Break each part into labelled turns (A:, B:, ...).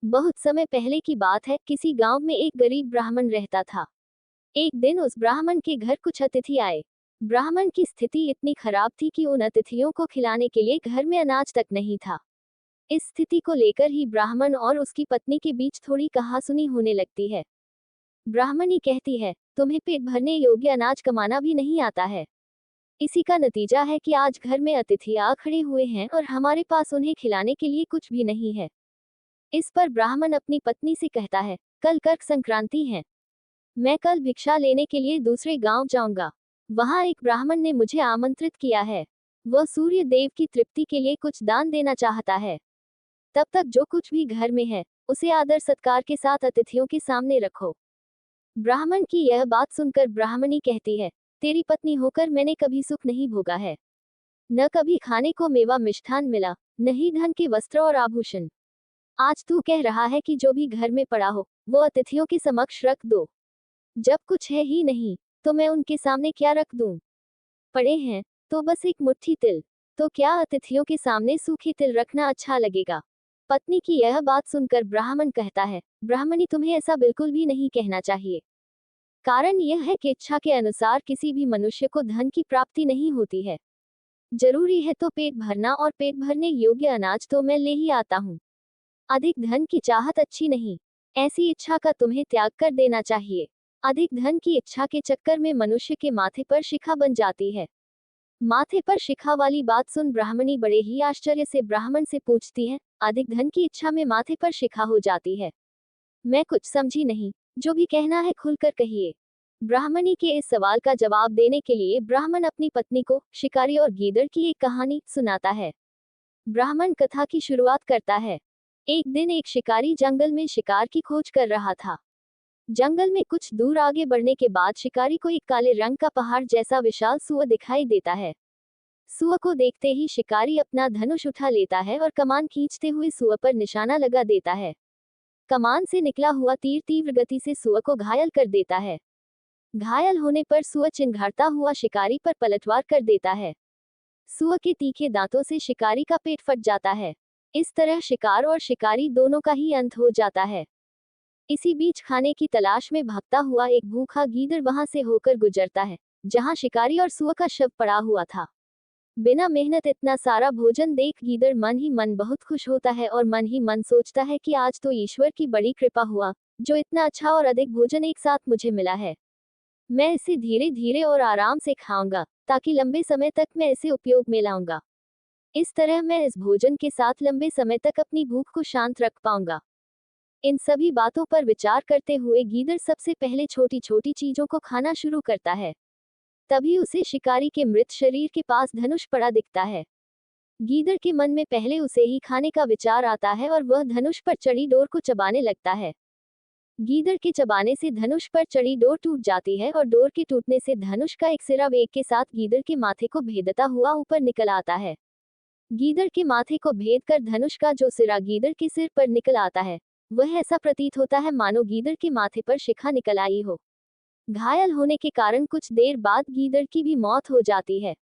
A: बहुत समय पहले की बात है, किसी गांव में एक गरीब ब्राह्मण रहता था। एक दिन उस ब्राह्मण के घर कुछ अतिथि आए। ब्राह्मण की स्थिति इतनी खराब थी कि उन अतिथियों को खिलाने के लिए घर में अनाज तक नहीं था। इस स्थिति को लेकर ही ब्राह्मण और उसकी पत्नी के बीच थोड़ी कहासुनी होने लगती है। ब्राह्मणी कहती है, तुम्हें पेट भरने योग्य अनाज कमाना भी नहीं आता है। इसी का नतीजा है कि आज घर में अतिथि आ खड़े हुए हैं और हमारे पास उन्हें खिलाने के लिए कुछ भी नहीं है। इस पर ब्राह्मण अपनी पत्नी से कहता है, कल कर्क संक्रांति है। मैं कल भिक्षा लेने के लिए दूसरे गांव जाऊंगा। वहां एक ब्राह्मण ने मुझे आमंत्रित किया है। वह सूर्य देव की तृप्ति के लिए कुछ दान देना चाहता है। तब तक जो कुछ भी घर में है, उसे आदर सत्कार के साथ अतिथियों के सामने रखो। ब्राह्मण की यह बात सुनकर ब्राह्मणी कहती है, तेरी पत्नी होकर मैंने कभी सुख नहीं भोगा है। न कभी खाने को मेवा मिष्ठान मिला, न ही धन के वस्त्र और आभूषण। आज तू कह रहा है कि जो भी घर में पड़ा हो, वो अतिथियों के समक्ष रख दो। जब कुछ है ही नहीं, तो मैं उनके सामने क्या रख दूं? पड़े हैं तो बस एक मुट्ठी तिल, तो क्या अतिथियों के सामने सूखे तिल रखना अच्छा लगेगा? पत्नी की यह बात सुनकर ब्राह्मण कहता है, ब्राह्मणी, तुम्हें ऐसा बिल्कुल भी नहीं कहना चाहिए। कारण यह है कि इच्छा के अनुसार किसी भी मनुष्य को धन की प्राप्ति नहीं होती है। जरूरी है तो पेट भरना, और पेट भरने योग्य अनाज तो मैं ले ही आता हूँ। अधिक धन की चाहत अच्छी नहीं। ऐसी इच्छा का तुम्हें त्याग कर देना चाहिए। अधिक धन की इच्छा के चक्कर में मनुष्य के माथे पर शिखा बन जाती है। माथे पर शिखा वाली बात सुन ब्राह्मणी बड़े ही आश्चर्य से ब्राह्मण से पूछती है, अधिक धन की इच्छा में माथे पर शिखा हो जाती है? मैं कुछ समझी नहीं, जो भी कहना है खुलकर कहिए। ब्राह्मणी के इस सवाल का जवाब देने के लिए ब्राह्मण अपनी पत्नी को शिकारी और गीदड़ की एक कहानी सुनाता है। ब्राह्मण कथा की शुरुआत करता है। एक दिन एक शिकारी जंगल में शिकार की खोज कर रहा था। जंगल में कुछ दूर आगे बढ़ने के बाद शिकारी को एक काले रंग का पहाड़ जैसा विशाल सूअर दिखाई देता है। सूअर को देखते ही शिकारी अपना धनुष उठा लेता है और कमान खींचते हुए सूअर पर निशाना लगा देता है। कमान से निकला हुआ तीर तीव्र गति से सूअर को घायल कर देता है। घायल होने पर सूअर चिंघाड़ता हुआ शिकारी पर पलटवार कर देता है। सूअर के तीखे दांतों से शिकारी का पेट फट जाता है। इस तरह शिकार और शिकारी दोनों का ही अंत हो जाता है। इसी बीच खाने की तलाश में भागता हुआ एक भूखा गीदड़ वहां से होकर गुजरता है, जहां शिकारी और सूअर का शव पड़ा हुआ था। बिना मेहनत इतना सारा भोजन देख गीदड़ मन ही मन बहुत खुश होता है और मन ही मन सोचता है कि आज तो ईश्वर की बड़ी कृपा हुआ, जो इतना अच्छा और अधिक भोजन एक साथ मुझे मिला है। मैं इसे धीरे धीरे और आराम से खाऊंगा, ताकि लंबे समय तक मैं इसे उपयोग में लाऊंगा। इस तरह मैं इस भोजन के साथ लंबे समय तक अपनी भूख को शांत रख पाऊंगा। इन सभी बातों पर विचार करते हुए गीदड़ सबसे पहले छोटी छोटी चीजों को खाना शुरू करता है। तभी उसे शिकारी के मृत शरीर के पास धनुष पड़ा दिखता है। गीदड़ के मन में पहले उसे ही खाने का विचार आता है और वह धनुष पर चढ़ी डोर को चबाने लगता है। गीदड़ के चबाने से धनुष पर चढ़ी डोर टूट जाती है और डोर के टूटने से धनुष का एक सिरा वेग के साथ गीदड़ के माथे को भेदता हुआ ऊपर निकल आता है। गीदड़ के माथे को भेद कर धनुष का जो सिरा गीदड़ के सिर पर निकल आता है, वह ऐसा प्रतीत होता है मानो गीदड़ के माथे पर शिखा निकल आई हो। घायल होने के कारण कुछ देर बाद गीदड़ की भी मौत हो जाती है।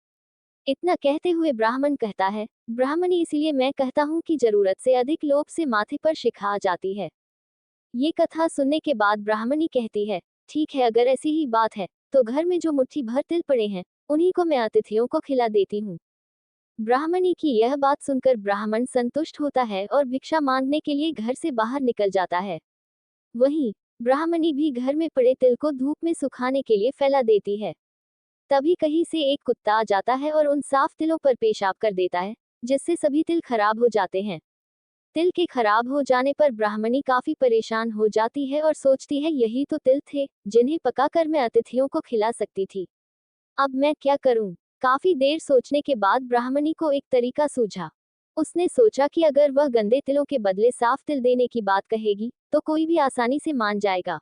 A: इतना कहते हुए ब्राह्मण कहता है, ब्राह्मणी, इसलिए मैं कहता हूँ कि जरूरत से अधिक लोभ से माथे पर शिखा आ जाती है। ये कथा सुनने के बाद ब्राह्मणी कहती है, ठीक है, अगर ऐसी ही बात है, तो घर में जो मुट्ठी भर तिल पड़े हैं, उन्हीं को मैं अतिथियों को खिला देती हूँ। ब्राह्मणी की यह बात सुनकर ब्राह्मण संतुष्ट होता है और भिक्षा मांगने के लिए घर से बाहर निकल जाता है। वहीं ब्राह्मणी भी घर में पड़े तिल को धूप में सुखाने के लिए फैला देती है। तभी कहीं से एक कुत्ता आ जाता है और उन साफ तिलों पर पेशाब कर देता है, जिससे सभी तिल खराब हो जाते हैं। तिल के खराब हो जाने पर ब्राह्मणी काफी परेशान हो जाती है और सोचती है, यही तो तिल थे जिन्हें पकाकर मैं अतिथियों को खिला सकती थी। अब मैं क्या करूं? काफी देर सोचने के बाद ब्राह्मणी को एक तरीका सूझा। उसने सोचा कि अगर वह गंदे तिलों के बदले साफ तिल देने की बात कहेगी, तो कोई भी आसानी से मान जाएगा।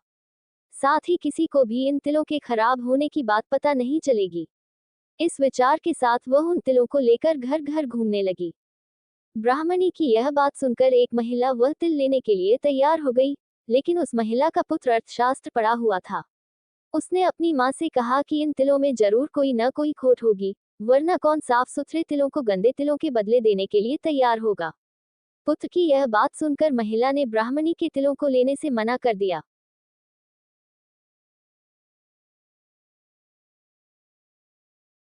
A: साथ ही किसी को भी इन तिलों के खराब होने की बात पता नहीं चलेगी। इस विचार के साथ वह उन तिलों को लेकर घर घर घूमने लगी। ब्राह्मणी की यह बात सुनकर एक महिला वह तिल लेने के लिए तैयार हो गई, लेकिन उस महिला का पुत्र अर्थशास्त्र पढ़ा हुआ था। उसने अपनी माँ से कहा कि इन तिलों में जरूर कोई न कोई खोट होगी, वरना कौन साफ सुथरे तिलों को गंदे तिलों के बदले देने के लिए तैयार होगा। पुत्र की यह बात सुनकर महिला ने ब्राह्मणी के तिलों को लेने से मना कर दिया।